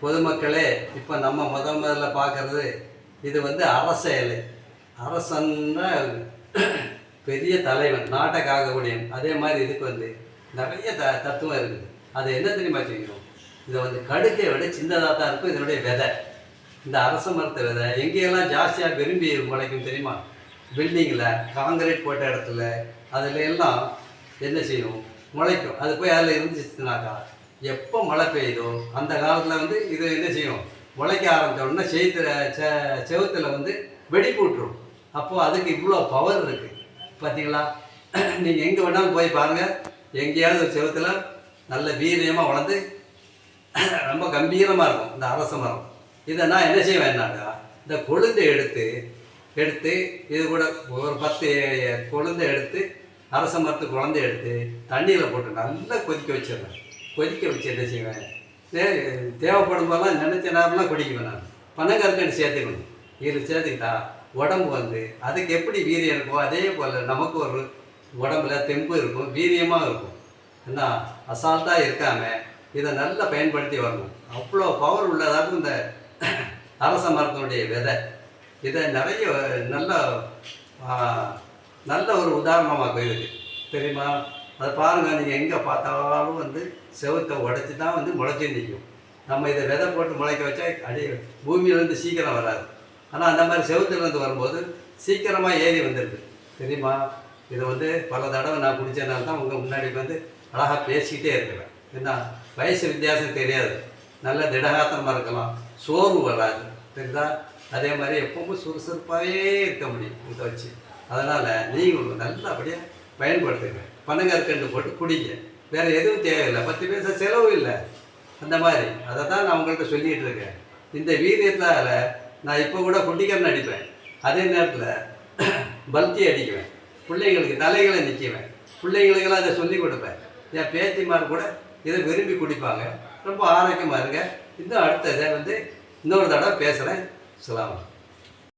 பொதுமக்களே, இப்போ நம்ம முதல்ல பார்க்குறது இது வந்து அரச இலை. அரசன்னா பெரிய தலைவன், நாட்டை காக்கக்கூடியவன். அதே மாதிரி இதுக்கு வந்து நிறைய தத்துவம் இருக்குது. அது என்ன தெரியுமா செய்யணும்? இதை வந்து கடுக்கை விட சின்னதாக தான் இருக்கும் இதனுடைய விதை. இந்த அரச மரத்து விதை எங்கேயெல்லாம் ஜாஸ்தியாக விரும்பி முளைக்கும் தெரியுமா? பில்டிங்கில் காங்கிரீட் போட்ட இடத்துல அதில் எல்லாம் என்ன செய்யும்? முளைக்கும். அது போய் அதில் இருந்துச்சுனாக்கா எப்போ மழை பெய்யுதோ அந்த காலத்தில் வந்து இது என்ன செய்யும்? முளைக்க ஆரம்பித்தோடனே செவுத்தில் வந்து வெடிப்பு விட்டுரும். அப்போது அதுக்கு இவ்வளோ பவர் இருக்குது பார்த்தீங்களா? நீங்கள் எங்கே வேணாலும் போய் பாருங்கள், எங்கேயாவது ஒரு செவுத்தில் நல்ல வீரியமாக வளர்ந்து ரொம்ப கம்பீரமாக இருக்கும் இந்த அரச மரம். இதை நான் என்ன செய்வேன்னாக்கா, இந்த கொழுந்தை எடுத்து இது கூட ஒரு 10 கொழுந்தை எடுத்து அரச மரத்து குழந்தை எடுத்து தண்ணியில் போட்டு நல்லா கொதிக்க வச்சிடுறேன். கொதிக்க வச்சு என்ன செய்வேன், தேவைப்படும் போதெல்லாம் நினைச்ச நேரம்லாம் குடிக்குவேன். நான் பனங்கற்கண்டு சேர்த்துக்கணும். இதில் சேர்த்துக்கிட்டா உடம்பு வந்து அதுக்கு எப்படி வீரியம் இருக்கோ அதே போல் நமக்கு ஒரு உடம்புல தெம்பு இருக்கும், வீரியமாக இருக்கும். என்ன அசால்ட்டாக இருக்காமல் இதை நல்லா பயன்படுத்தி வரணும். அவ்வளோ பவர் உள்ளதாக இந்த அரச மரத்தினுடைய விதை. இதை நிறைய நல்ல ஒரு உதாரணமாக இருக்குது தெரியுமா? அதை பாருங்கள், நீங்கள் எங்கே பார்த்தாலும் வந்து செவத்தை உடைச்சி தான் வந்து முளைச்சி நிற்கும். நம்ம இதை விதை போட்டு முளைக்க வச்சா பூமியிலேருந்து சீக்கிரம் வராது. ஆனால் அந்த மாதிரி செவத்துலேருந்து வரும்போது சீக்கிரமாக ஏறி வந்துடுது தெரியுமா? இதை வந்து பல தடவை நான் குடித்ததுனால தான் உங்கள் முன்னாடி வந்து அழகாக பேசிக்கிட்டே இருக்கிறேன். என்ன வயசு வித்தியாசம் தெரியாது, நல்ல திடகாத்திரமாக இருக்கலாம், சோர்வு வராது தெரியுதா? அதே மாதிரி எப்பவும் சுறுசுறுப்பாகவே இருக்க முடியும் இதை வச்சு. அதனால் நீங்கள் நல்லபடியாக பயன்படுத்துங்க. பனங்கற்கண்டு போட்டு குடிங்க, வேறு எதுவும் தேவையில்லை, 10 பைசா செலவு இல்லை. அந்த மாதிரி அதை தான் நான் உங்கள்கிட்ட சொல்லிகிட்டு இருக்கேன். இந்த வீரியத்தால் நான் இப்போ கூட குட்டிக்கரணை அடிப்பேன், அதே நேரத்தில் பல்த்தி அடிக்குவேன், பிள்ளைங்களுக்கு தலைகளை நிற்குவேன், பிள்ளைங்களுக்கெல்லாம் அதை சொல்லிக் கொடுப்பேன். என் பேத்திமார் கூட இதை விரும்பி குடிப்பாங்க. ரொம்ப ஆரோக்கியமாக இருங்க. இன்னும் அடுத்ததை வந்து இன்னொரு தடவை பேசுகிறேன். அஸ்ஸலாமு அலைக்கும்.